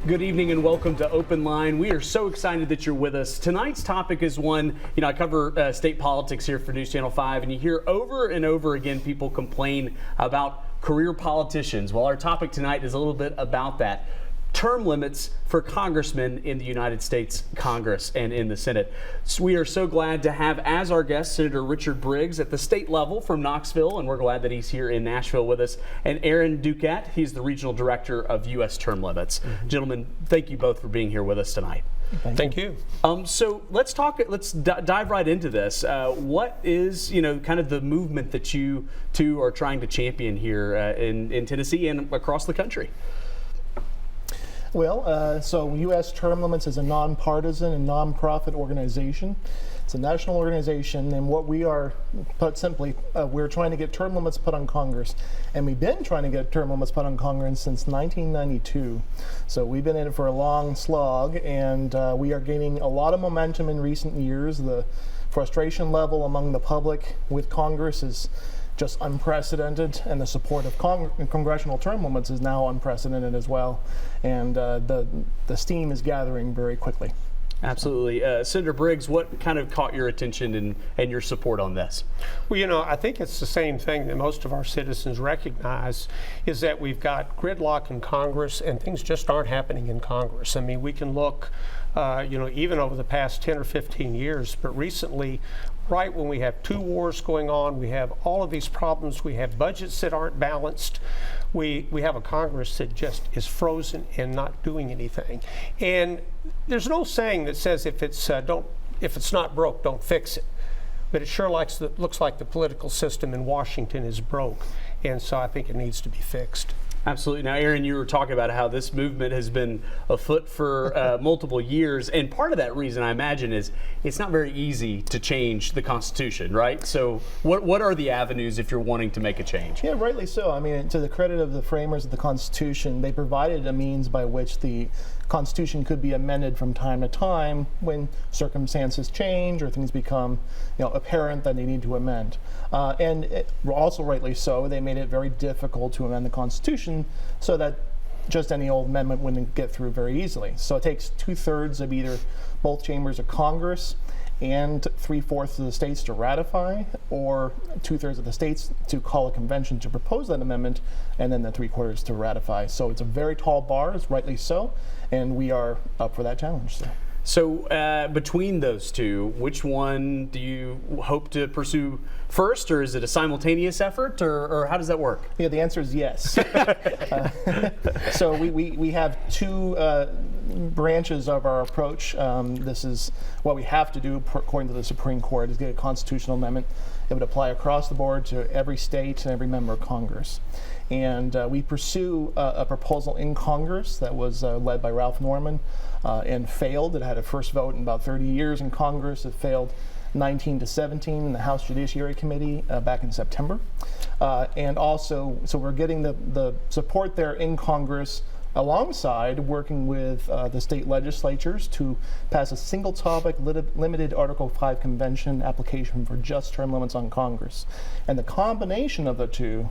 Good evening and welcome to Open Line. We are so excited that you're with us. Tonight's topic is one, I cover state politics here for News Channel 5, and you hear over and over again people complain about career politicians. Well, our topic tonight is a little bit about that. Term limits for congressmen in the United States Congress and in the Senate. So we are so glad to have as our guest Senator Richard Briggs at the state level from Knoxville, and we're glad that he's here in Nashville with us, and Aaron Dukette. He's the Regional Director of U.S. Term Limits. Gentlemen, thank you both for being here with us tonight. Thank you. So let's dive right into this. What is, kind of the movement that you two are trying to champion here in Tennessee and across the country? Well, so U.S. Term Limits is a nonpartisan and nonprofit organization. It's a national organization, and what we are, put simply, we're trying to get term limits put on Congress. And we've been trying to get term limits put on Congress since 1992. So we've been in it for a long slog, and we are gaining a lot of momentum in recent years. The frustration level among the public with Congress is just unprecedented, and the support of congressional term limits is now unprecedented as well, and the steam is gathering very quickly. Absolutely. Senator Briggs, what kind of caught your attention and your support on this? Well, I think it's the same thing that most of our citizens recognize, is that we've got gridlock in Congress and things just aren't happening in Congress. I mean, we can look, even over the past 10 or 15 years, but recently, right when we have two wars going on, we have all of these problems, we have budgets that aren't balanced, we have a Congress that just is frozen and not doing anything. And there's no saying that says if it's not broke, don't fix it. But it sure looks like the political system in Washington is broke, and so I think it needs to be fixed. Absolutely. Now, Aaron, you were talking about how this movement has been afoot for multiple years, and part of that reason, I imagine, is it's not very easy to change the Constitution, right? So what are the avenues if you're wanting to make a change? Yeah, rightly so. I mean, to the credit of the framers of the Constitution, they provided a means by which the Constitution could be amended from time to time when circumstances change or things become, apparent that they need to amend. Also rightly so, they made it very difficult to amend the Constitution so that just any old amendment wouldn't get through very easily. So it takes 2/3 of either both chambers of Congress and 3/4 of the states to ratify, or 2/3 of the states to call a convention to propose that amendment, and then the 3/4 to ratify. So it's a very tall bar, it's rightly so, and we are up for that challenge. So between those two, which one do you hope to pursue first, or is it a simultaneous effort, or how does that work? Yeah, the answer is yes. So we have two branches of our approach. This is what we have to do according to the Supreme Court, is get a constitutional amendment that would apply across the board to every state and every member of Congress. And we pursue a proposal in Congress that was led by Ralph Norman and failed. It had a first vote in about 30 years in Congress. It failed 19-17 in the House Judiciary Committee back in September. And also, so we're getting the support there in Congress alongside working with the state legislatures to pass a single topic limited Article 5 convention application for just term limits on Congress. And the combination of the two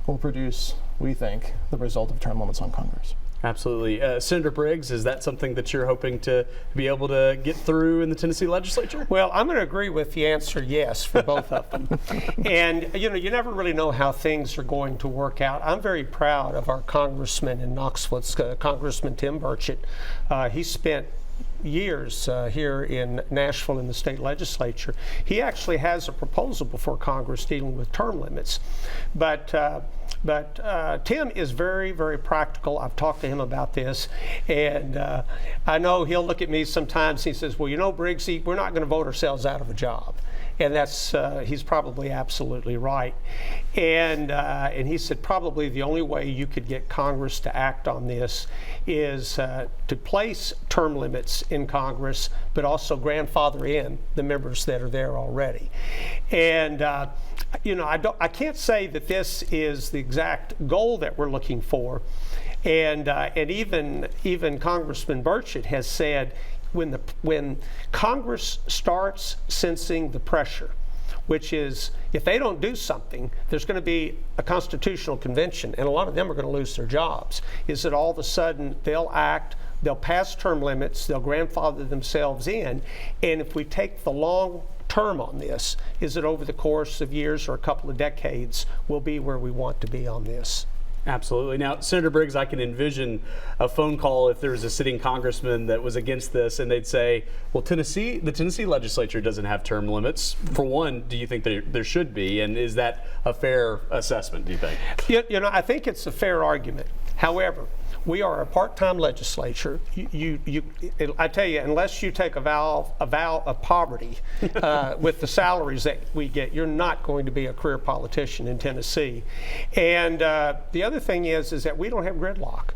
will produce, we think, the result of term limits on Congress. Absolutely. Senator Briggs, is that something that you're hoping to be able to get through in the Tennessee legislature? Well, I'm going to agree with the answer yes for both of them. And, you never really know how things are going to work out. I'm very proud of our congressman in Knoxville. It's Congressman Tim Burchett. He spent years here in Nashville in the state legislature. He actually has a proposal before Congress dealing with term limits. But Tim is very, very practical. I've talked to him about this, and I know he'll look at me sometimes. He says, well, Briggs, we're not going to vote ourselves out of a job. And that's he's probably absolutely right. And he said probably the only way you could get Congress to act on this is to place term limits in Congress, but also grandfather in the members that are there already. And I can't say that this is the exact goal that we're looking for. And even Congressman Burchett has said, when Congress starts sensing the pressure, which is if they don't do something, there's going to be a constitutional convention, and a lot of them are going to lose their jobs, is that all of a sudden they'll act they'll pass term limits, they'll grandfather themselves in, and if we take the long term on this, is that over the course of years or a couple of decades, we'll be where we want to be on this. Absolutely. Now, Senator Briggs, I can envision a phone call if there was a sitting congressman that was against this, and they'd say, well, the Tennessee legislature doesn't have term limits. For one, do you think there should be, and is that a fair assessment, do you think? You know, I think it's a fair argument. However, we are a part-time legislature. I tell you, unless you take a vow of poverty with the salaries that we get, you're not going to be a career politician in Tennessee. And the other thing is that we don't have gridlock.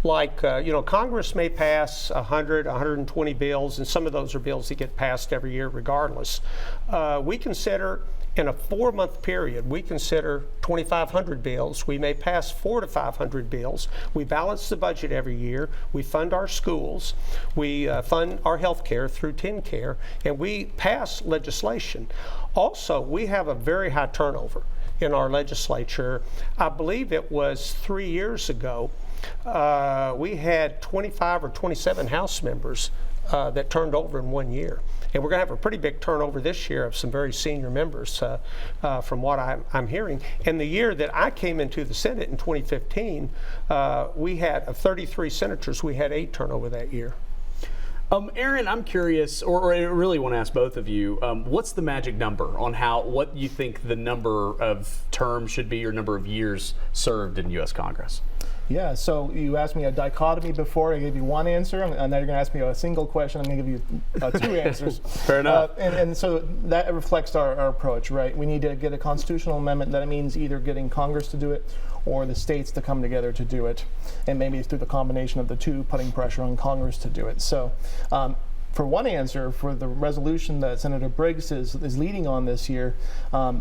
Like, you know, Congress may pass 100, 120 bills, and some of those are bills that get passed every year regardless. We consider, in a 4-month period, we consider 2,500 bills. We may pass 400 to 500 bills. We balance the budget every year. We fund our schools. We fund our health care through TennCare, and we pass legislation. Also, we have a very high turnover in our legislature. I believe it was 3 years ago, we had 25 or 27 House members that turned over in 1 year. And we're going to have a pretty big turnover this year of some very senior members from what I'm hearing. And the year that I came into the Senate in 2015, we had, of 33 senators, we had 8 turnover that year. Aaron, I'm curious, or I really want to ask both of you, what's the magic number on what you think the number of terms should be or number of years served in U.S. Congress? Yeah, so you asked me a dichotomy before. I gave you one answer, and now you're going to ask me a single question. I'm going to give you 2 answers. Fair enough. And so that reflects our approach, right? We need to get a constitutional amendment. That means either getting Congress to do it or the states to come together to do it. And maybe through the combination of the two, putting pressure on Congress to do it. So for one answer, for the resolution that Senator Briggs is leading on this year,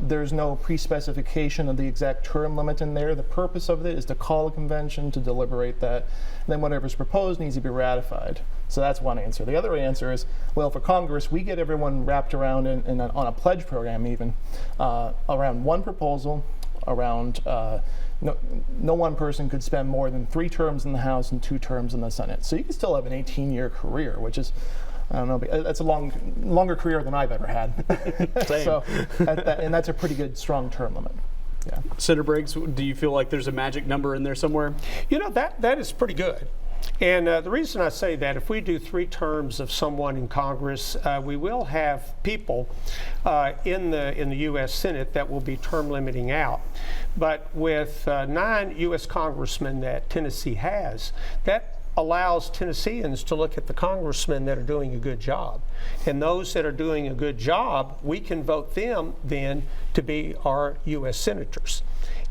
there's no pre-specification of the exact term limit in there. The purpose of it is to call a convention to deliberate that. And then whatever's proposed needs to be ratified. So that's one answer. The other answer is, well, for Congress, we get everyone wrapped around on a pledge program even, around one proposal, around no one person could spend more than 3 terms in the House and 2 terms in the Senate. So you can still have an 18-year career, which is, I don't know, that's a longer career than I've ever had. Same. So, and that's a pretty good, strong term limit. Yeah. Senator Briggs, do you feel like there's a magic number in there somewhere? You know, that is pretty good. And the reason I say that, if we do 3 terms of someone in Congress, we will have people in the U.S. Senate that will be term limiting out. But with 9 U.S. congressmen that Tennessee has, that allows Tennesseans to look at the congressmen that are doing a good job. And those that are doing a good job, we can vote them then to be our U.S. senators.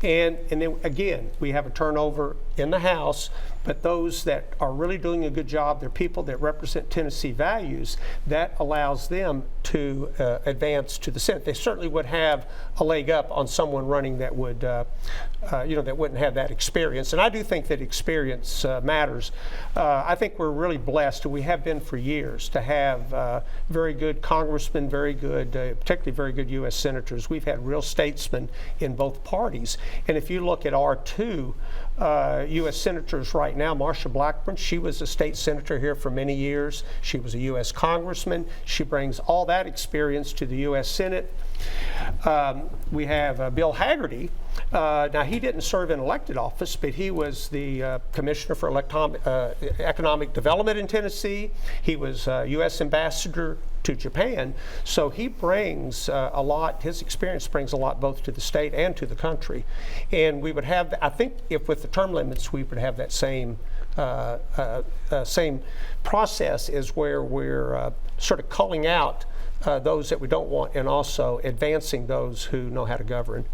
And then again, we have a turnover in the House, but those that are really doing a good job, they're people that represent Tennessee values, that allows them to advance to the Senate. They certainly would have a leg up on someone running that would, that wouldn't have that experience. And I do think that experience matters. I think we're really blessed, and we have been for years, to have very good congressmen, very good, particularly very good U.S. senators. We've had real statesmen in both parties. And if you look at our 2 U.S. senators right now, Marsha Blackburn, she was a state senator here for many years. She was a U.S. congressman. She brings all that experience to the U.S. Senate. We have Bill Hagerty. Now, he didn't serve in elected office, but he was the Commissioner for Economic Development in Tennessee. He was U.S. Ambassador to Japan. So he brings a lot, his experience brings a lot both to the state and to the country. And we would have, I think if with the term limits, we would have that same process, is where we're sort of culling out those that we don't want and also advancing those who know how to govern.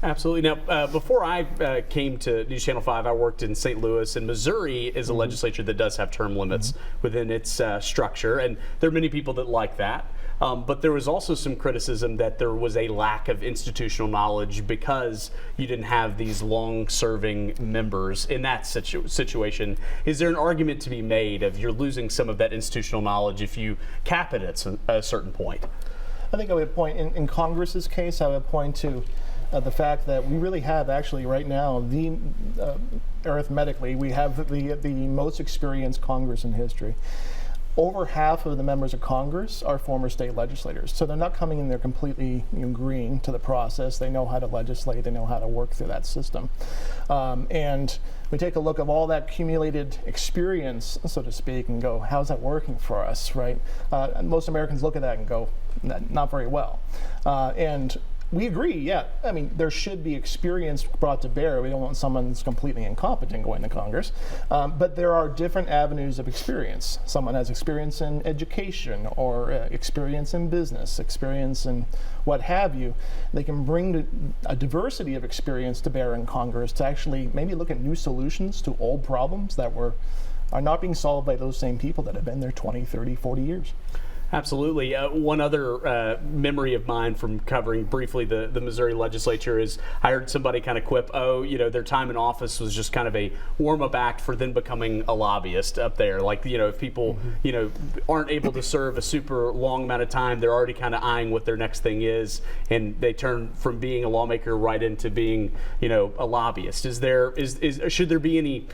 Absolutely. Now, before I came to News Channel 5, I worked in St. Louis, and Missouri is a legislature that does have term limits within its structure, and there are many people that like that. But there was also some criticism that there was a lack of institutional knowledge because you didn't have these long-serving members in that situation. Is there an argument to be made of you're losing some of that institutional knowledge if you cap it at a certain point? I think I would point, in Congress's case, I would point to the fact that we really have actually right now arithmetically we have the most experienced Congress in history. Over half of the members of Congress are former state legislators, so they're not coming in there completely green to the process. They know how to legislate, they know how to work through that system. And we take a look at all that accumulated experience, so to speak, and go, how's that working for us, right? Most Americans look at that and go, not very well. And we agree, yeah. I mean, there should be experience brought to bear. We don't want someone that's completely incompetent going to Congress. But there are different avenues of experience. Someone has experience in education or experience in business, experience in what have you. They can bring a diversity of experience to bear in Congress to actually maybe look at new solutions to old problems that are not being solved by those same people that have been there 20, 30, 40 years. Absolutely. One other memory of mine from covering briefly the Missouri legislature is I heard somebody kind of quip, their time in office was just kind of a warm-up act for then becoming a lobbyist up there. Like, if people, aren't able to serve a super long amount of time, they're already kind of eyeing what their next thing is, and they turn from being a lawmaker right into being, a lobbyist. Should there be any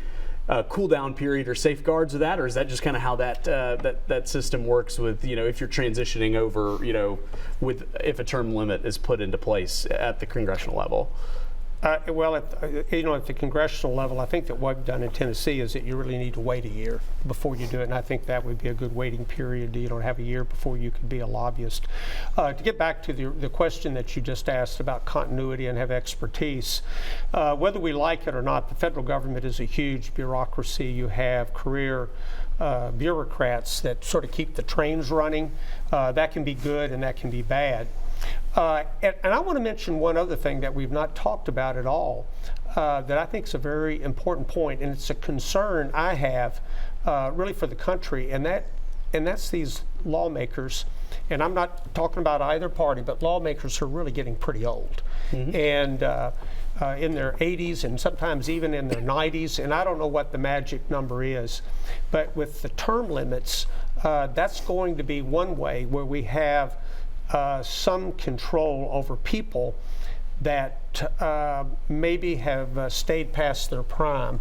cool down period or safeguards of that, or is that just kind of how that system works with if you're transitioning over if a term limit is put into place at the congressional level? At the congressional level, I think that what we've done in Tennessee is that you really need to wait a year before you do it, and I think that would be a good waiting period. You don't have a year before you could be a lobbyist. To get back to the question that you just asked about continuity and have expertise, whether we like it or not, the federal government is a huge bureaucracy. You have career bureaucrats that sort of keep the trains running. That can be good and that can be bad. And I want to mention one other thing that we've not talked about at all that I think is a very important point, and it's a concern I have really for the country, and that's these lawmakers, and I'm not talking about either party, but lawmakers are really getting pretty old. Mm-hmm. And in their 80s and sometimes even in their 90s, and I don't know what the magic number is, but with the term limits, that's going to be one way where we have some control over people that maybe have stayed past their prime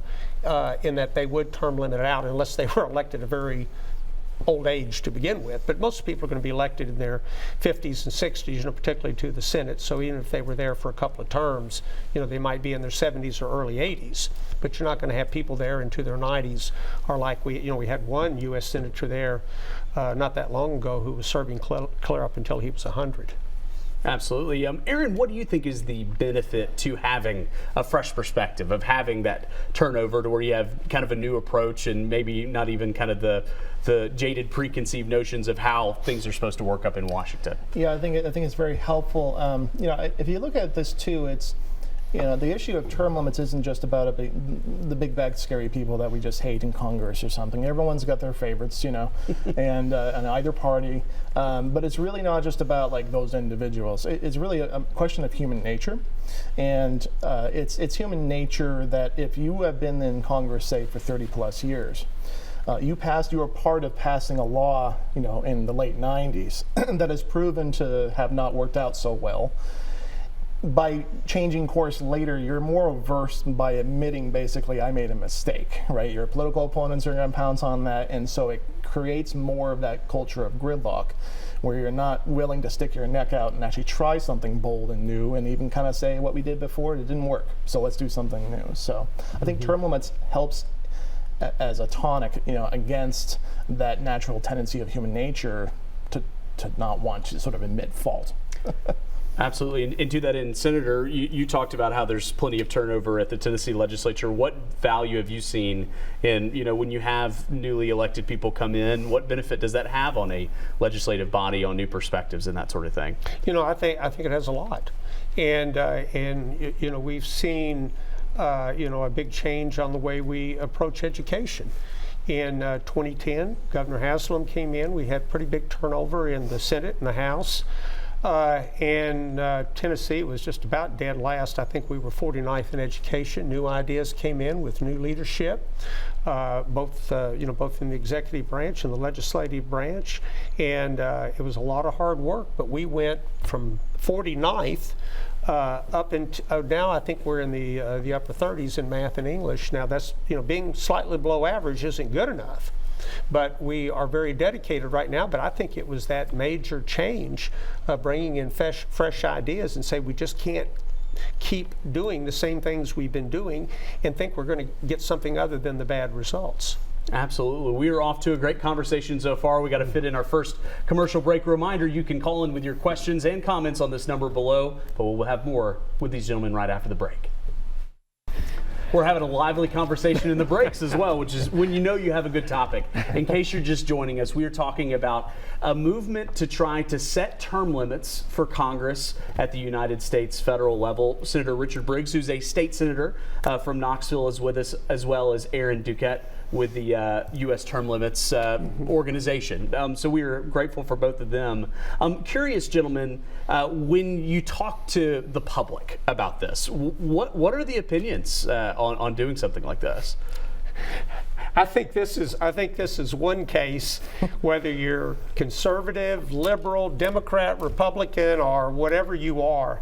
in that they would term limit it out unless they were elected at a very old age to begin with. But most people are going to be elected in their 50s and 60s, particularly to the Senate. So even if they were there for a couple of terms, they might be in their 70s or early 80s. But you're not going to have people there into their 90s, or like we had one U.S. Senator there not that long ago who was serving clear up until he was 100. Absolutely. Aaron, what do you think is the benefit to having a fresh perspective, of having that turnover to where you have kind of a new approach and maybe not even kind of the jaded preconceived notions of how things are supposed to work up in Washington? Yeah, I think it's very helpful. If you look at this too, it's the issue of term limits isn't just about the big bad scary people that we just hate in Congress or something. Everyone's got their favorites, and on either party. But it's really not just about like those individuals. It's really a question of human nature, and it's human nature that if you have been in Congress, say, for 30 plus years, you were part of passing a law, in the late 90s that has proven to have not worked out so well. By changing course later, you're more averse by admitting basically I made a mistake, right? Your political opponents are going to pounce on that, and so it creates more of that culture of gridlock where you're not willing to stick your neck out and actually try something bold and new and even kind of say what we did before, it didn't work, so let's do something new. So I think term limits helps as a tonic, against that natural tendency of human nature to not want to sort of admit fault. Absolutely. And to that end, Senator, you talked about how there's plenty of turnover at the Tennessee legislature. What value have you seen in, when you have newly elected people come in, what benefit does that have on a legislative body, on new perspectives and that sort of thing? I think it has a lot. And we've seen, a big change on the way we approach education. In 2010, Governor Haslam came in. We had pretty big turnover in the Senate and the House. And Tennessee was just about dead last. I think we were 49th in education. New ideas came in with new leadership, both in the executive branch and the legislative branch. And it was a lot of hard work, but we went from 49th now I think we're in the upper 30s in math and English. Now that's, being slightly below average isn't good enough. But we are very dedicated right now. But I think it was that major change, bringing in fresh ideas and say we just can't keep doing the same things we've been doing and think we're going to get something other than the bad results. Absolutely. We are off to a great conversation so far. We got to fit in our first commercial break. Reminder, you can call in with your questions and comments on this number below, but we'll have more with these gentlemen right after the break. We're having a lively conversation in the breaks as well, which is when you have a good topic. In case you're just joining us, we are talking about a movement to try to set term limits for Congress at the United States federal level. Senator Richard Briggs, who's a state senator from Knoxville, is with us, as well as Aaron Dukette with the U.S. Term Limits organization. So we are grateful for both of them. I'm curious, gentlemen, when you talk to the public about this, what are the opinions on doing something like this? I think this is one case, whether you're conservative, liberal, Democrat, Republican, or whatever you are,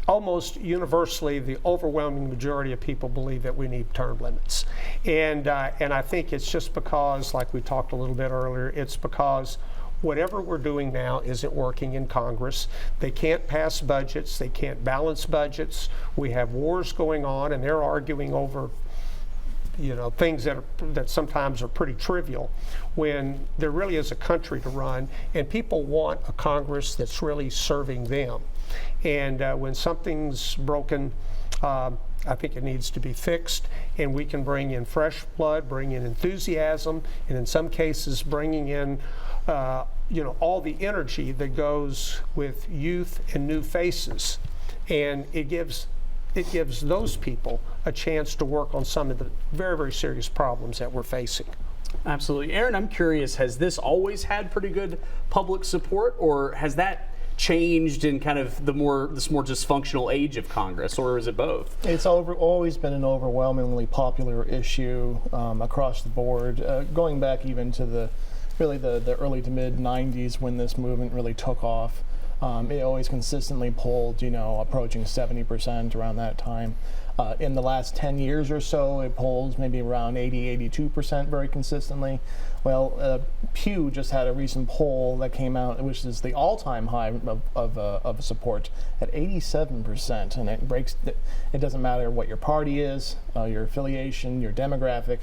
almost universally, the overwhelming majority of people believe that we need term limits. And I think it's just because, like we talked a little bit earlier, it's because whatever we're doing now isn't working in Congress. They can't pass budgets. They can't balance budgets. We have wars going on, and they're arguing over things that sometimes are pretty trivial, when there really is a country to run, and people want a Congress that's really serving them. And when something's broken, I think it needs to be fixed, and we can bring in fresh blood, bring in enthusiasm, and in some cases bringing in all the energy that goes with youth and new faces. And it gives those people a chance to work on some of the very, very serious problems that we're facing. Absolutely. Aaron, I'm curious, has this always had pretty good public support, or has that changed in kind of this more dysfunctional age of Congress, or is it both? It's always been an overwhelmingly popular issue across the board, going back even to the early to mid 90s when this movement really took off. It always consistently polled, approaching 70% around that time. In the last 10 years or so, it polls maybe around 82% very consistently. Well, Pew just had a recent poll that came out, which is the all-time high of support at 87%, and it doesn't matter what your party is, your affiliation, your demographic.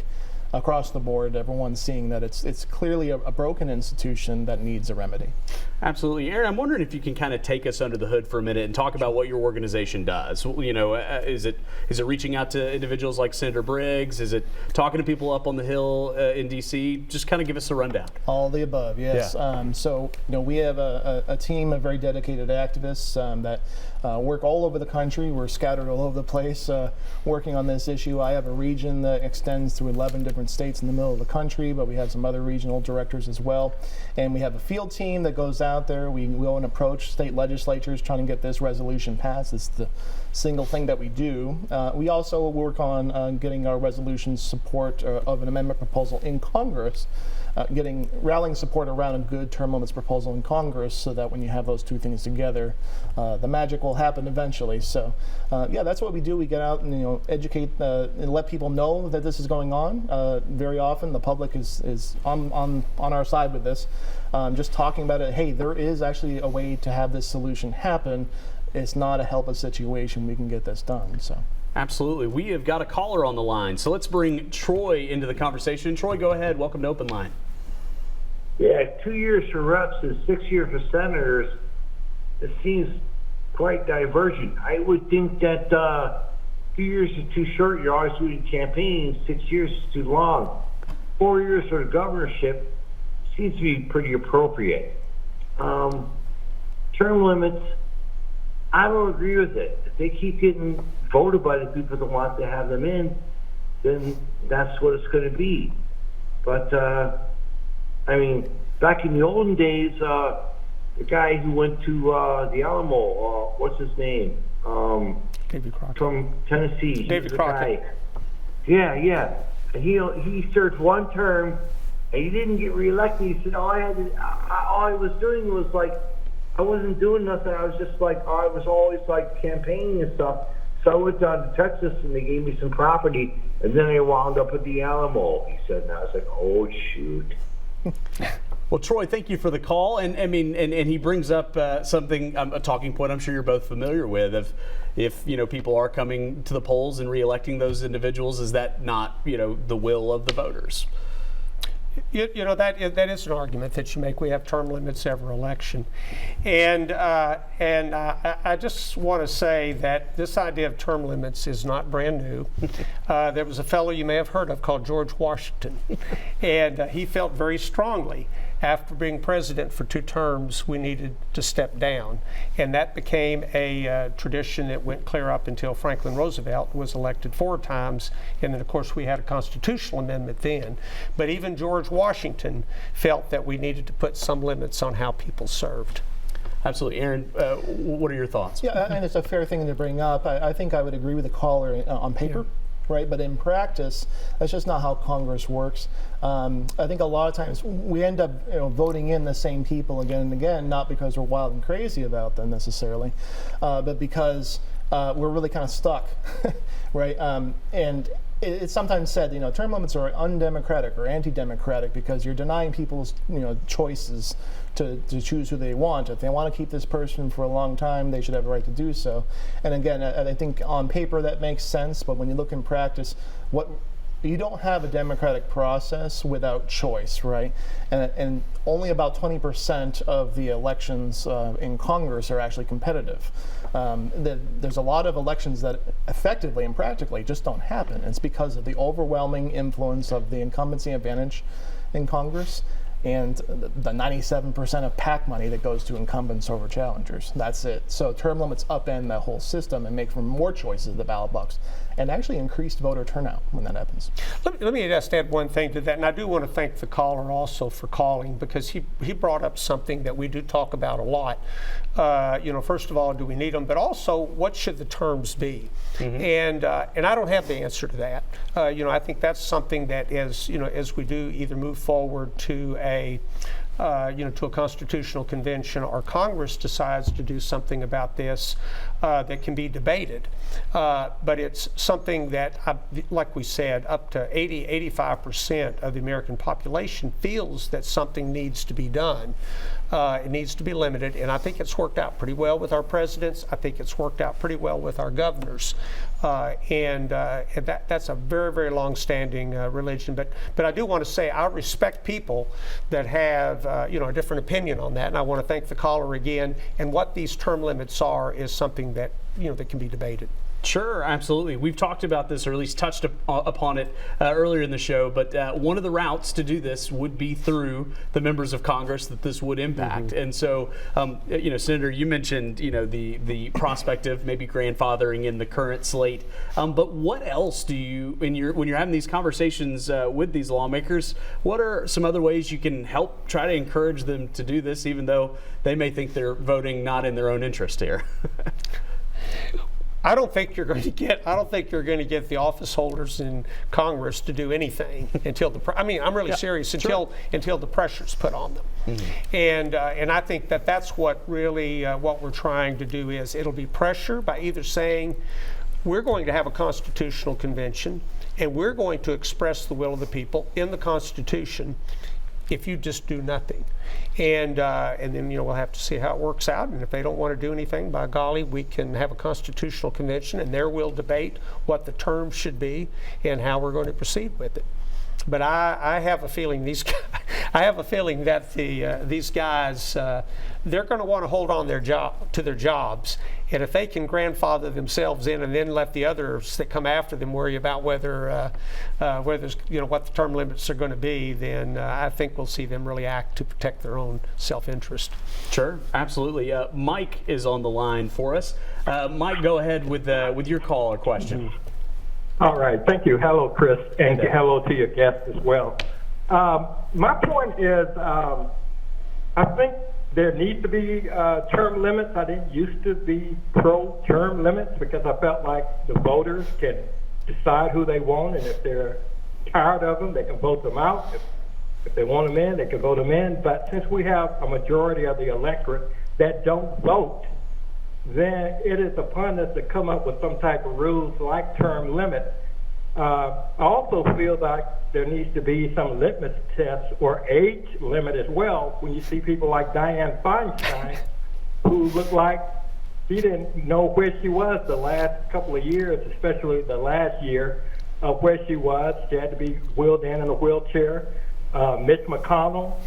Across the board, everyone's seeing that it's clearly a broken institution that needs a remedy. Absolutely. Aaron, I'm wondering if you can kind of take us under the hood for a minute and talk about what your organization does. Is it reaching out to individuals like Senator Briggs? Is it talking to people up on the Hill in D.C.? Just kind of give us a rundown. All the above, yes. Yeah. So we have a team of very dedicated activists that work all over the country. We're scattered all over the place working on this issue. I have a region that extends to 11 different states in the middle of the country, but we have some other regional directors as well. And we have a field team that goes out there. We go and approach state legislatures trying to get this resolution passed. It's the single thing that we do. We also work on getting our resolution support of an amendment proposal in Congress, rallying support around a good term limits proposal in Congress, so that when you have those two things together, the magic will happen eventually. So that's what we do. We get out and educate and let people know that this is going on. Very often the public is on our side with this, just talking about it. Hey, there is actually a way to have this solution happen. It's not a helpless situation. We can get this done. So. Absolutely. We have got a caller on the line, so let's bring Troy into the conversation. Troy, go ahead. Welcome to Open Line. Yeah, 2 years for reps and 6 years for senators. It seems quite divergent. I would think that 2 years is too short. You're always doing campaigns. 6 years is too long. 4 years for the governorship seems to be pretty appropriate. Term limits, I don't agree with it. If they keep getting voted by the people that want to have them in, then that's what it's going to be. But, back in the olden days, the guy who went to the Alamo, what's his name? David Crockett. From Tennessee. David Crockett. Yeah. And he served one term, and he didn't get reelected. He said, all I was doing was I wasn't doing nothing. I was just like, I was always like campaigning and stuff. So I went down to Texas and they gave me some property, and then they wound up with the Alamo. He said, and I was like, oh shoot. Well, Troy, thank you for the call, and I mean, and he brings up something, a talking point I'm sure you're both familiar with. If people are coming to the polls and reelecting those individuals, is that not the will of the voters? That is an argument that you make. We have term limits every election, and I just want to say that this idea of term limits is not brand new. There was a fellow you may have heard of called George Washington, and he felt very strongly after being president for 2 terms we needed to step down, and that became a tradition that went clear up until Franklin Roosevelt was elected 4 times, and then of course we had a constitutional amendment then. But even George Washington felt that we needed to put some limits on how people served. Absolutely. Aaron, what are your thoughts? Yeah, and it's a fair thing to bring up. I think I would agree with the caller on paper. Yeah. Right, but in practice, that's just not how Congress works. I think a lot of times we end up voting in the same people again and again, not because we're wild and crazy about them necessarily, but because we're really kind of stuck, right? And it's sometimes said, term limits are undemocratic or anti-democratic because you're denying people's, choices to choose who they want. If they want to keep this person for a long time, they should have a right to do so. And again, I think on paper that makes sense, but when you look in practice, you don't have a democratic process without choice, right? And only about 20% of the elections in Congress are actually competitive. There's a lot of elections that effectively and practically just don't happen. It's because of the overwhelming influence of the incumbency advantage in Congress and the 97% of PAC money that goes to incumbents over challengers. That's it. So term limits upend the whole system and make for more choices at the ballot box and actually increased voter turnout when that happens. Let me just add one thing to that, and I do want to thank the caller also for calling, because he brought up something that we do talk about a lot. First of all, do we need them? But also, what should the terms be? Mm-hmm. And I don't have the answer to that. I think that's something that as we do either move forward to a constitutional convention or Congress decides to do something about this that can be debated. But it's something that, like we said, up to 85% of the American population feels that something needs to be done. It needs to be limited, and I think it's worked out pretty well with our presidents. I think it's worked out pretty well with our governors. And that's a very, very long-standing religion. But I do want to say I respect people that have a different opinion on that, and I want to thank the caller again. And what these term limits are is something that that can be debated. Sure, absolutely. We've talked about this, or at least touched upon it earlier in the show, but one of the routes to do this would be through the members of Congress that this would impact. Mm-hmm. And so, Senator, you mentioned, the prospect of maybe grandfathering in the current slate. But what else do you, when you're having these conversations with these lawmakers, what are some other ways you can help try to encourage them to do this, even though they may think they're voting not in their own interest here? I don't think you're going to get the office holders in Congress to do anything until I'm really serious, until the pressure's put on them. Mm-hmm. And I think that's what really what we're trying to do is it'll be pressure by either saying we're going to have a constitutional convention and we're going to express the will of the people in the Constitution if you just do nothing. And then we'll have to see how it works out. And if they don't want to do anything, by golly, we can have a constitutional convention, and there we'll debate what the terms should be and how we're going to proceed with it. But I have a feeling that these guys they're going to want to hold on to their jobs, and if they can grandfather themselves in and then let the others that come after them worry about whether what the term limits are going to be, then I think we'll see them really act to protect their own self-interest. Sure, absolutely. Mike is on the line for us. Mike, go ahead with your call or question. Mm-hmm. All right. Thank you. Hello, Chris, and hello to your guest as well. My point is, I think there needs to be term limits. I didn't used to be pro-term limits because I felt like the voters can decide who they want, and if they're tired of them, they can vote them out. If they want them in, they can vote them in. But since we have a majority of the electorate that don't vote, then it is upon us to come up with some type of rules like term limit. I also feel like there needs to be some litmus tests or age limit as well. When you see people like Dianne Feinstein, who look like she didn't know where she was the last couple of years, especially the last year of where she was. She had to be wheeled in a wheelchair. Mitch McConnell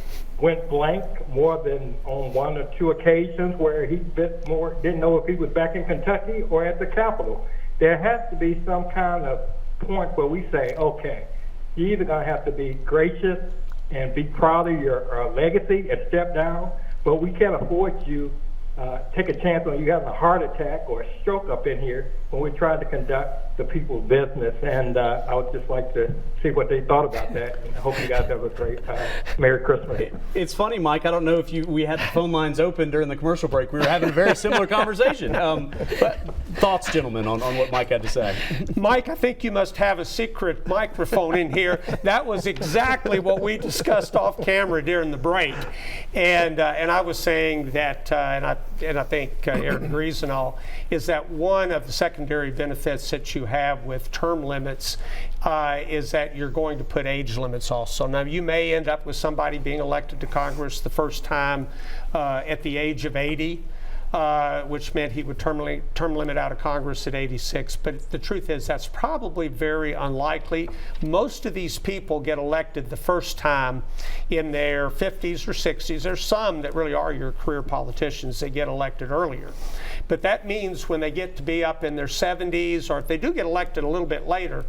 went blank more than on 1 or 2 occasions where he didn't know if he was back in Kentucky or at the Capitol. There has to be some kind of point where we say, okay, you're either going to have to be gracious and be proud of your legacy and step down, but we can't afford you take a chance on you having a heart attack or a stroke up in here when we're trying to conduct the people's business. And I would just like to see what they thought about that. And I hope you guys have a great Merry Christmas. It's funny, Mike. I don't know if we had the phone lines open during the commercial break. We were having a very similar conversation. But thoughts, gentlemen, on what Mike had to say? Mike, I think you must have a secret microphone in here. That was exactly what we discussed off camera during the break. And I was saying that, and I think Aaron agrees and all, is that one of the secondary benefits that you have with term limits is that you're going to put age limits also. Now, you may end up with somebody being elected to Congress the first time at the age of 80. Which meant he would term limit out of Congress at 86. But the truth is that's probably very unlikely. Most of these people get elected the first time in their 50s or 60s. There's some that really are your career politicians that get elected earlier. But that means when they get to be up in their 70s, or if they do get elected a little bit later,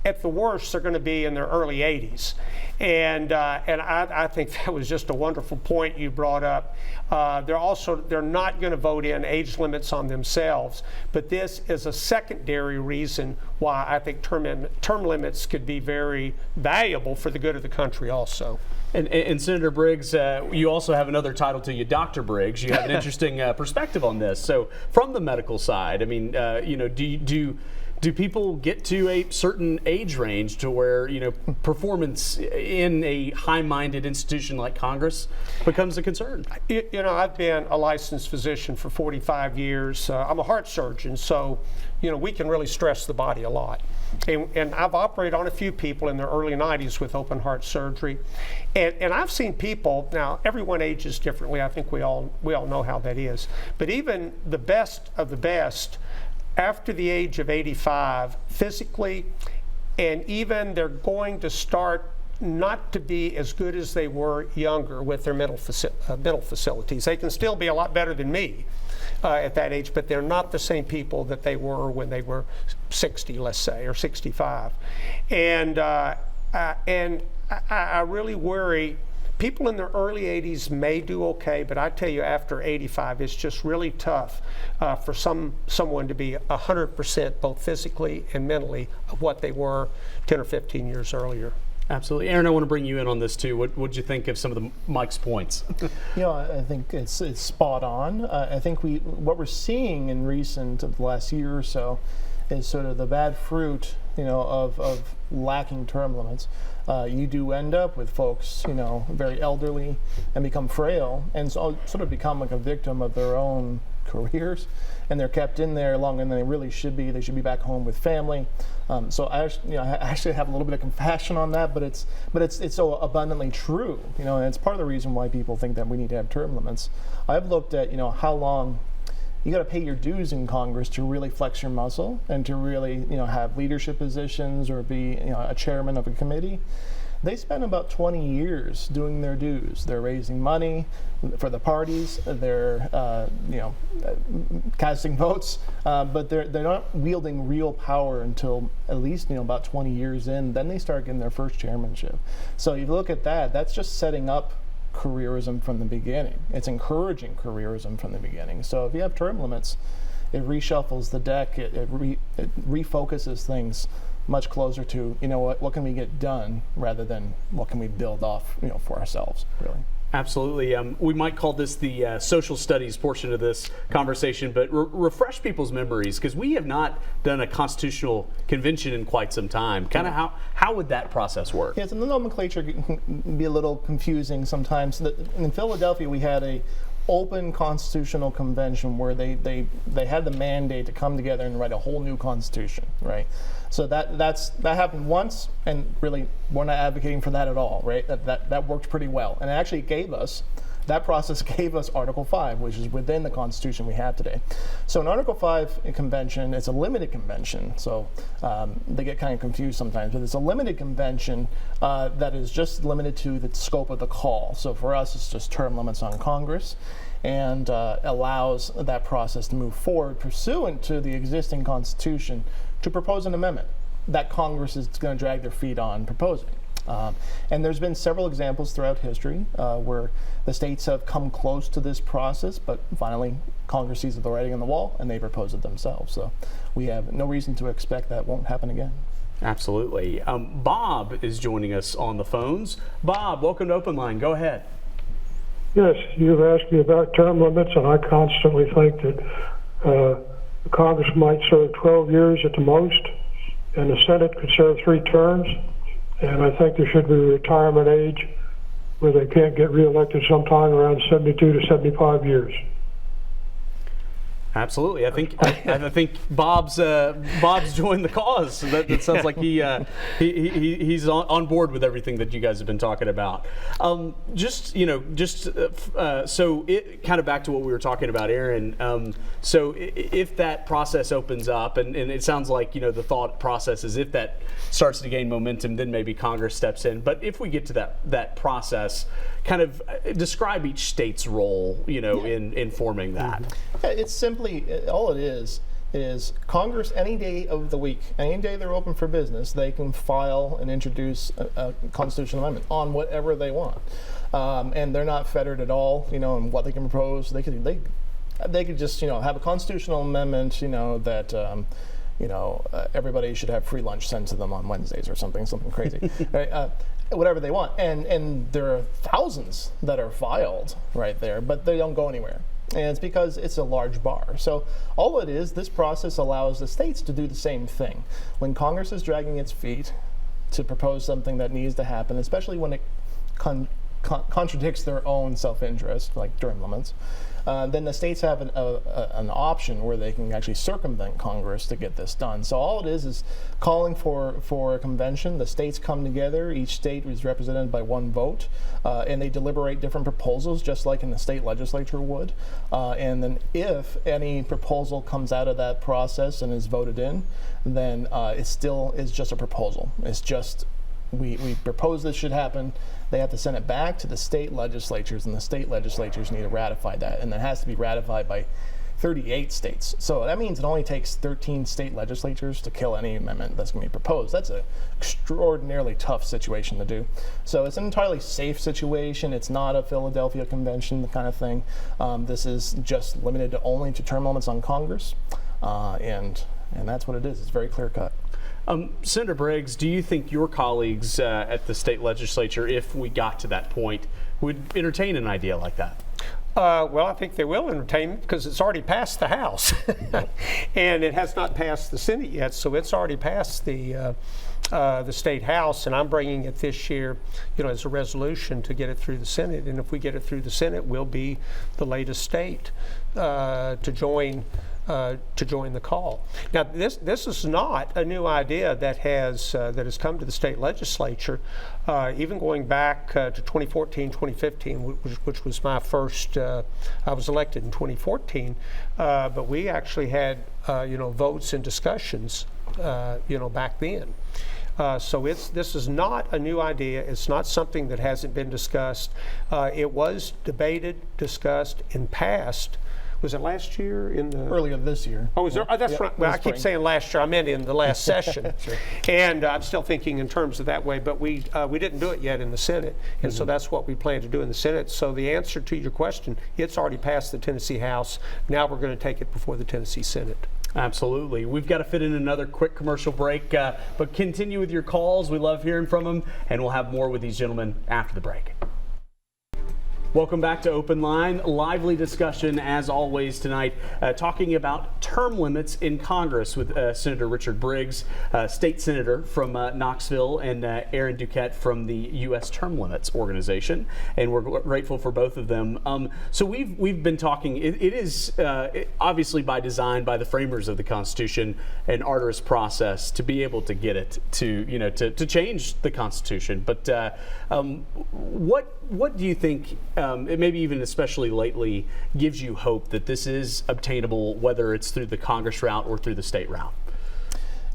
at the worst, they're going to be in their early 80s. And I think that was just a wonderful point you brought up. They're not going to vote in age limits on themselves, but this is a secondary reason why I think term limits could be very valuable for the good of the country also. And Senator Briggs, you also have another title to you, Dr. Briggs. You have an interesting perspective on this. So from the medical side, I mean, do people get to a certain age range to where, performance in a high-minded institution like Congress becomes a concern? I've been a licensed physician for 45 years. I'm a heart surgeon, so, we can really stress the body a lot. And I've operated on a few people in their early 90s with open heart surgery. And I've seen people, now everyone ages differently. I think we all know how that is. But even the best of the best, after the age of 85, physically, and even they're going to start not to be as good as they were younger with their mental facilities. They can still be a lot better than me at that age, but they're not the same people that they were when they were 60, let's say, or 65. And I really worry. People in their early 80s may do okay, but I tell you, after 85, it's just really tough for someone to be 100% both physically and mentally of what they were 10 or 15 years earlier. Absolutely. Aaron, I want to bring you in on this too. What did you think of some of Mike's points? I think it's spot on. I think what we're seeing in recent of the last year or so is sort of the bad fruit, of lacking term limits. You do end up with folks, very elderly and become frail and so sort of become like a victim of their own careers, and they're kept in there longer than they really should be. They should be back home with family. So I actually have a little bit of compassion on that, but it's so abundantly true, and it's part of the reason why people think that we need to have term limits. I've looked at, how long you got to pay your dues in Congress to really flex your muscle and to really, have leadership positions or be, a chairman of a committee. They spend about 20 years doing their dues. They're raising money for the parties. They're, casting votes, but they're not wielding real power until at least, about 20 years in. Then they start getting their first chairmanship. So you look at that. That's just setting up careerism from the beginning. It's encouraging careerism from the beginning. So if you have term limits, it reshuffles the deck. It refocuses things much closer to, what can we get done rather than what can we build off, for ourselves, really. Absolutely. We might call this the social studies portion of this conversation, but refresh people's memories, because we have not done a constitutional convention in quite some time. Kind of how would that process work? Yes, and the nomenclature can be a little confusing sometimes. In Philadelphia, we had a open constitutional convention where they had the mandate to come together and write a whole new constitution, right? So that happened once, and really we're not advocating for that at all, right? That worked pretty well, and it actually that process gave us Article 5, which is within the Constitution we have today. So in Article 5 convention, it's a limited convention, so they get kind of confused sometimes, but it's a limited convention that is just limited to the scope of the call. So for us, it's just term limits on Congress, and allows that process to move forward pursuant to the existing Constitution to propose an amendment that Congress is going to drag their feet on proposing. And there's been several examples throughout history where the states have come close to this process, but finally Congress sees the writing on the wall and they propose it themselves. So we have no reason to expect that won't happen again. Absolutely. Bob is joining us on the phones. Bob, welcome to Open Line. Go ahead. Yes, you've asked me about term limits, and I constantly think that Congress might serve 12 years at the most, and the Senate could serve 3 terms. And I think there should be a retirement age where they can't get reelected sometime around 72 to 75 years. Absolutely. I think Bob's joined the cause. So that sounds like he's on board with everything that you guys have been talking about. So it kind of back to what we were talking about, Aaron. So if that process opens up, and it sounds like the thought process is if that starts to gain momentum, then maybe Congress steps in. But if we get to that process, kind of describe each state's role, in forming that. It's simply, all it is Congress any day of the week, any day they're open for business, they can file and introduce a constitutional amendment on whatever they want. And they're not fettered at all, in what they can propose. They could just, have a constitutional amendment, that, everybody should have free lunch sent to them on Wednesdays or something crazy. Right? Whatever they want, and there are thousands that are filed right there, but they don't go anywhere, and it's because it's a large bar. So all it is, this process allows the states to do the same thing. When Congress is dragging its feet to propose something that needs to happen, especially when it contradicts their own self-interest, like term limits, then the states have an option where they can actually circumvent Congress to get this done. So all it is calling for a convention. The states come together. Each state is represented by 1 vote, and they deliberate different proposals, just like in the state legislature would. And then if any proposal comes out of that process and is voted in, then it still is just a proposal. It's just we propose this should happen. They have to send it back to the state legislatures, and the state legislatures need to ratify that, and that has to be ratified by 38 states. So that means it only takes 13 state legislatures to kill any amendment that's going to be proposed. That's an extraordinarily tough situation to do. So it's an entirely safe situation. It's not a Philadelphia Convention kind of thing. This is just limited only to term limits on Congress, and that's what it is. It's very clear cut. Senator Briggs, do you think your colleagues at the state legislature, if we got to that point, would entertain an idea like that? Well, I think they will entertain it because it's already passed the House, and it has not passed the Senate yet. So it's already passed the state House, and I'm bringing it this year, as a resolution to get it through the Senate. And if we get it through the Senate, we'll be the latest state to join the call. Now, this is not a new idea that has come to the state legislature, even going back to 2014, 2015, which was my first. I was elected in 2014, but we actually had votes and discussions, back then. So this is not a new idea. It's not something that hasn't been discussed. It was debated, discussed, and passed. Was it last year earlier this year? Oh, was there? Oh, that's right. Well, I keep saying last year. I meant in the last session. Sure. And I'm still thinking in terms of that way, but we didn't do it yet in the Senate, and so that's what we plan to do in the Senate. So the answer to your question, it's already passed the Tennessee House. Now we're going to take it before the Tennessee Senate. Absolutely. We've got to fit in another quick commercial break, but continue with your calls. We love hearing from them, and we'll have more with these gentlemen after the break. Welcome back to Open Line. Lively discussion as always tonight, talking about term limits in Congress with Senator Richard Briggs, state senator from Knoxville, and Aaron Dukette from the U.S. Term Limits Organization. And we're grateful for both of them. So we've been talking. It is obviously by design, by the framers of the Constitution, an arduous process to be able to get it to change the Constitution. But what do you think? Maybe even especially lately, gives you hope that this is obtainable, whether it's through the Congress route or through the state route?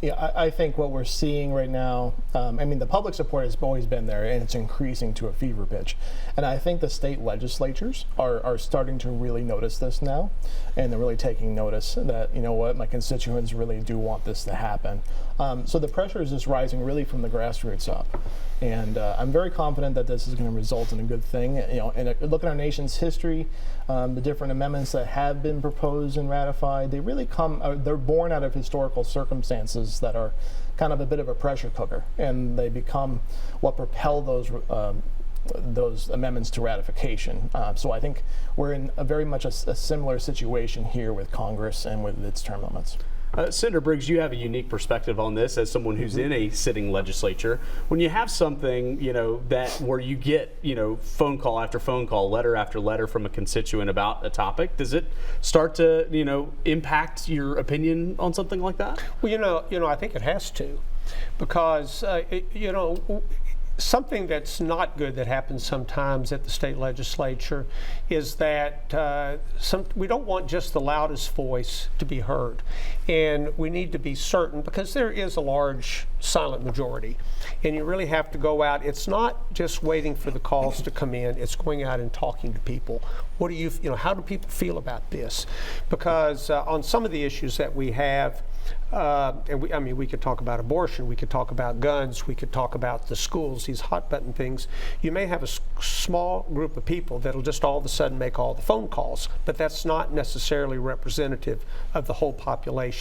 Yeah, I think what we're seeing right now, the public support has always been there, and it's increasing to a fever pitch. And I think the state legislatures are starting to really notice this now, and they're really taking notice that, you know what, my constituents really do want this to happen. So the pressure is just rising really from the grassroots up. And I'm very confident that this is going to result in a good thing. And look at our nation's history, the different amendments that have been proposed and ratified, they really they're born out of historical circumstances that are kind of a bit of a pressure cooker, and they become what propel those amendments to ratification. So I think we're in very much a similar situation here with Congress and with its term limits. Senator Briggs, you have a unique perspective on this as someone who's in a sitting legislature. When you have something, where you get, phone call after phone call, letter after letter from a constituent about a topic, does it start to, impact your opinion on something like that? Well, I think it has to, because, something that's not good that happens sometimes at the state legislature is that we don't want just the loudest voice to be heard. And we need to be certain, because there is a large silent majority. And you really have to go out. It's not just waiting for the calls to come in. It's going out and talking to people. What do how do people feel about this? Because on some of the issues that we have, and we could talk about abortion, we could talk about guns, we could talk about the schools, these hot button things. You may have a small group of people that'll just all of a sudden make all the phone calls, but that's not necessarily representative of the whole population.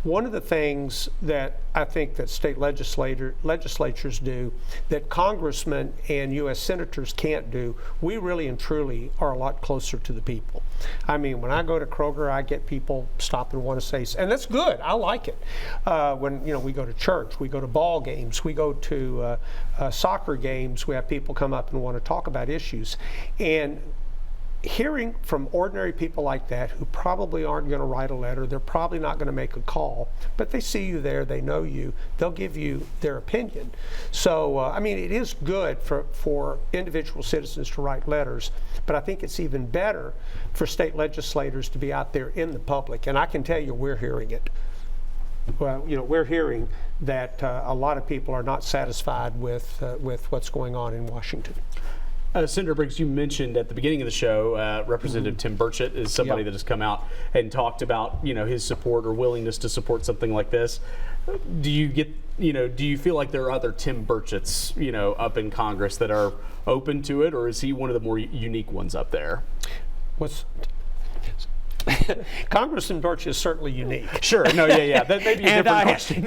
One of the things that I think that state legislatures do that congressmen and U.S. senators can't do, we really and truly are a lot closer to the people. When I go to Kroger, I get people stop and want to say, and that's good. I like it. When we go to church, we go to ball games, we go to soccer games, we have people come up and want to talk about issues. And hearing from ordinary people like that, who probably aren't going to write a letter, they're probably not going to make a call, but they see you there, they know you, they'll give you their opinion. So, it is good for individual citizens to write letters, but I think it's even better for state legislators to be out there in the public. And I can tell you, we're hearing it. Well, we're hearing that a lot of people are not satisfied with what's going on in Washington. Senator Briggs, you mentioned at the beginning of the show, Representative Tim Burchett is somebody that has come out and talked about, his support or willingness to support something like this. Do you feel like there are other Tim Burchetts, up in Congress that are open to it, or is he one of the more unique ones up there? Congressman Burchett is certainly unique. Sure, no, yeah. That may be a different question.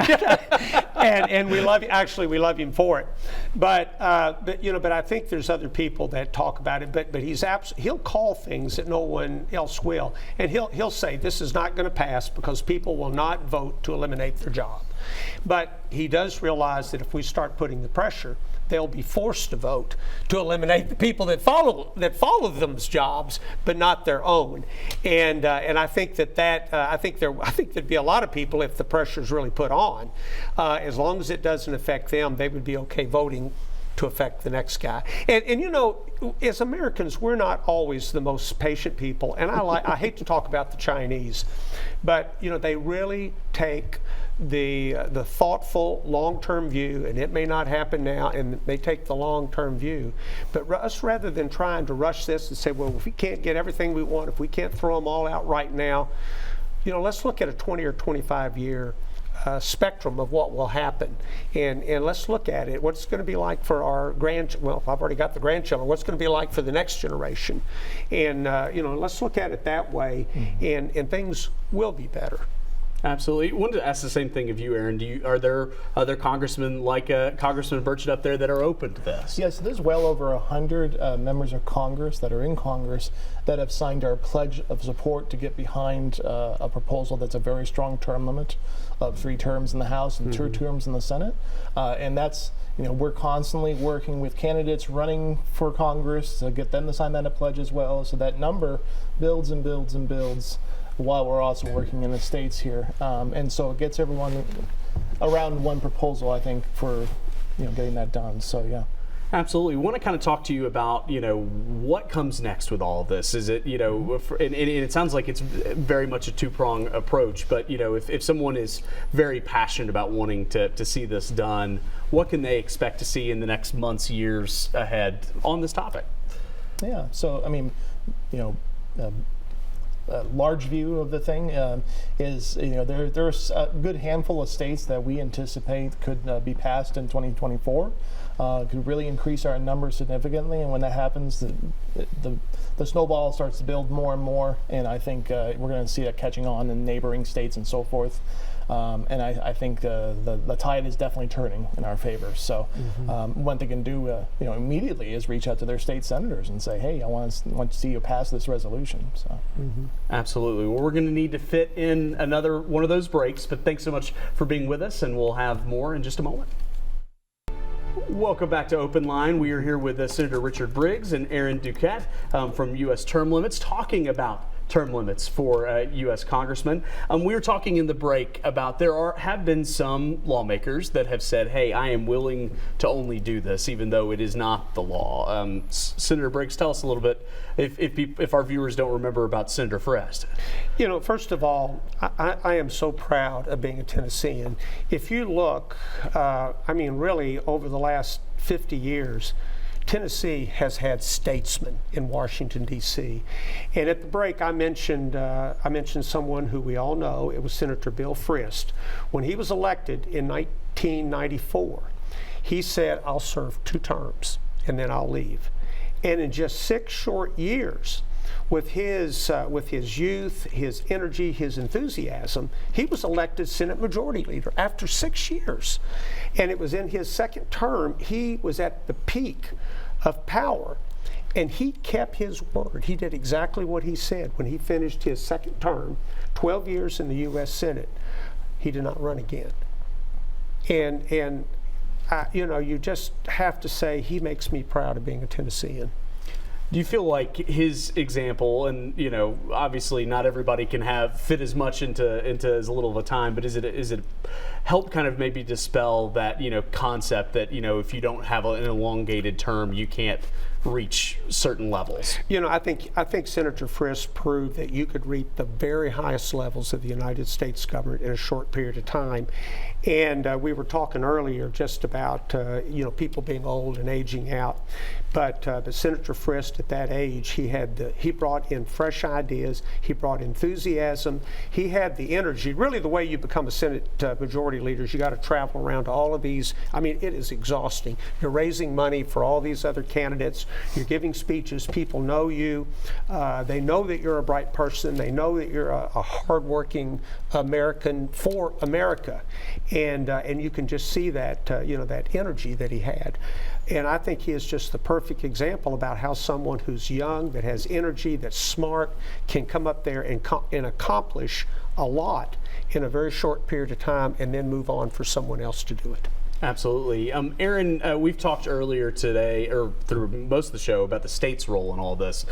and we love, actually, we love him for it. But I think there's other people that talk about it. But he'll call things that no one else will, and he'll say this is not going to pass because people will not vote to eliminate their job. But he does realize that if we start putting the pressure, they'll be forced to vote to eliminate the people that follow them's jobs, but not their own. And I think I think there'd be a lot of people, if the pressure's really put on, as long as it doesn't affect them, they would be okay voting to affect the next guy. And as Americans, we're not always the most patient people. And I hate to talk about the Chinese, but they really take the thoughtful long-term view, and it may not happen now, and they take the long-term view. But us, rather than trying to rush this and say, well, if we can't get everything we want, if we can't throw them all out right now, let's look at a 20 or 25 year spectrum of what will happen, and let's look at it. What's going to be like for our well, I've already got the grandchildren. What's going to be like for the next generation? And let's look at it that way, and things will be better. Absolutely. I wanted to ask the same thing of you, Aaron. Are there other congressmen like Congressman Burchett up there that are open to this? Yes, there's well over 100 members of Congress that are in Congress that have signed our pledge of support to get behind a proposal that's a very strong term limit of 3 terms in the House and 2 terms in the Senate. And that's, we're constantly working with candidates running for Congress to get them to sign that pledge as well. So that number builds and builds and builds, while we're also working in the states here. And so it gets everyone around one proposal, I think, for getting that done. So, yeah. Absolutely. We want to kind of talk to you about, what comes next with all of this. Is it, and it sounds like it's very much a 2-prong approach, but, if someone is very passionate about wanting to see this done, what can they expect to see in the next months, years ahead on this topic? Yeah. So, I mean, a large view of the thing is, there's a good handful of states that we anticipate could be passed in 2024. Could really increase our numbers significantly, and when that happens, the snowball starts to build more and more, and I think we're going to see that catching on in neighboring states and so forth. And I think the tide is definitely turning in our favor. So what they can do, immediately is reach out to their state senators and say, "Hey, I want to see you pass this resolution." So. Absolutely. Well, we're going to need to fit in another one of those breaks. But thanks so much for being with us, and we'll have more in just a moment. Welcome back to Open Line. We are here with Senator Richard Briggs and Aaron Dukette from U.S. Term Limits, talking about term limits for U.S. congressmen. We were talking in the break about have been some lawmakers that have said, hey, I am willing to only do this, even though it is not the law. Senator Briggs, tell us a little bit, if our viewers don't remember, about Senator Frist. First of all, I am so proud of being a Tennessean. If you look, really over the last 50 years, Tennessee has had statesmen in Washington, D.C. And at the break, I mentioned someone who we all know. It was Senator Bill Frist. When he was elected in 1994, he said, I'll serve 2 terms and then I'll leave. And in just 6 short years, with his youth, his energy, his enthusiasm, he was elected Senate Majority Leader after 6 years. And it was in his 2nd term, he was at the peak of power, and he kept his word. He did exactly what he said when he finished his 2nd term, 12 years in the U.S. Senate. He did not run again. And you just have to say he makes me proud of being a Tennessean. Do you feel like his example, and obviously not everybody can fit as much into as little of a time, but is it help kind of maybe dispel that concept that if you don't have an elongated term, you can't reach certain levels? I think Senator Frist proved that you could reach the very highest levels of the United States government in a short period of time. And we were talking earlier just about people being old and aging out. But Senator Frist, at that age, he brought in fresh ideas. He brought enthusiasm. He had the energy. Really, the way you become a Senate Majority Leader is you got to travel around to all of these. It is exhausting. You're raising money for all these other candidates. You're giving speeches. People know you. They know that you're a bright person. They know that you're a hardworking American for America. And you can just see that that energy that he had. And I think he is just the perfect example about how someone who's young, that has energy, that's smart, can come up there and accomplish a lot in a very short period of time, and then move on for someone else to do it. Absolutely. Aaron, we've talked earlier today, or through most of the show, about the state's role in all this.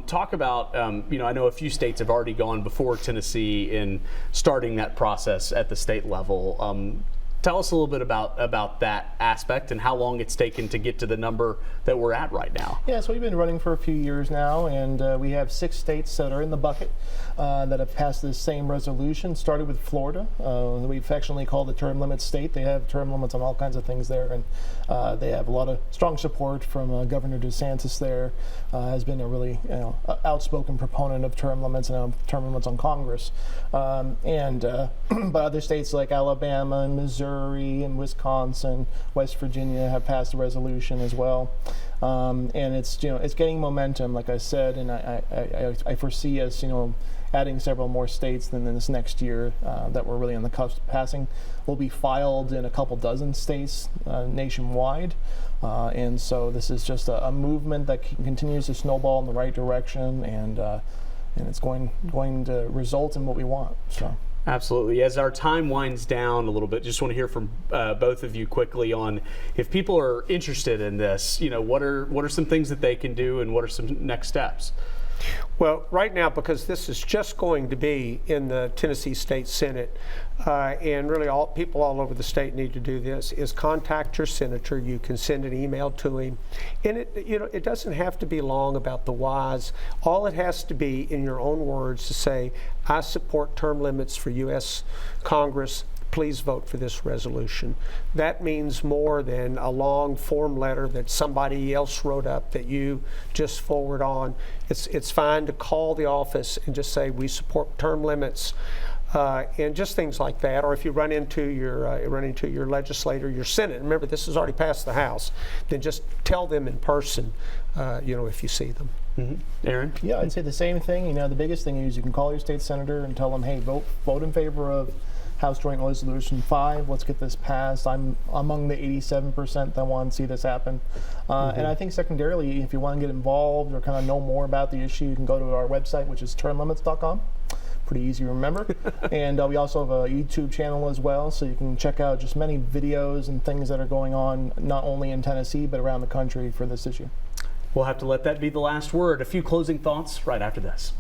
Talk about, I know a few states have already gone before Tennessee in starting that process at the state level. Tell us a little bit about that aspect and how long it's taken to get to the number that we're at right now. Yeah, so we've been running for a few years now, and we have 6 states that are in the bucket that have passed this same resolution. Started with Florida. We affectionately call the term limits state. They have term limits on all kinds of things there, and they have a lot of strong support from Governor DeSantis there. Has been a really outspoken proponent of term limits and term limits on Congress. But other states like Alabama and Missouri and Wisconsin, West Virginia have passed a resolution as well. and it's it's getting momentum, like I said, and I foresee us adding several more states than in this next year that we're really on the cusp of passing. Will be filed in a couple dozen states nationwide, and so this is just a movement that continues to snowball in the right direction, and it's going to result in what we want. So. Absolutely. As our time winds down a little bit, just want to hear from both of you quickly on if people are interested in this. What are some things that they can do, and what are some next steps? Well, right now, because this is just going to be in the Tennessee State Senate, and really people all over the state need to do this, is contact your senator. You can send an email to him. And it doesn't have to be long about the whys. All it has to be in your own words to say, I support term limits for U.S. Congress. Please vote for this resolution. That means more than a long form letter that somebody else wrote up that you just forward on. It's fine to call the office and just say, we support term limits, and just things like that. Or if you run into your legislator, your Senate, remember this has already passed the House, then just tell them in person, if you see them. Mm-hmm. Aaron? Yeah, I'd say the same thing. The biggest thing is you can call your state senator and tell them, hey, vote in favor of House Joint Resolution 5. Let's get this passed. I'm among the 87% that want to see this happen. And I think secondarily, if you want to get involved or kind of know more about the issue, you can go to our website, which is termlimits.com. Pretty easy to remember. And we also have a YouTube channel as well, so you can check out just many videos and things that are going on, not only in Tennessee, but around the country for this issue. We'll have to let that be the last word. A few closing thoughts right after this.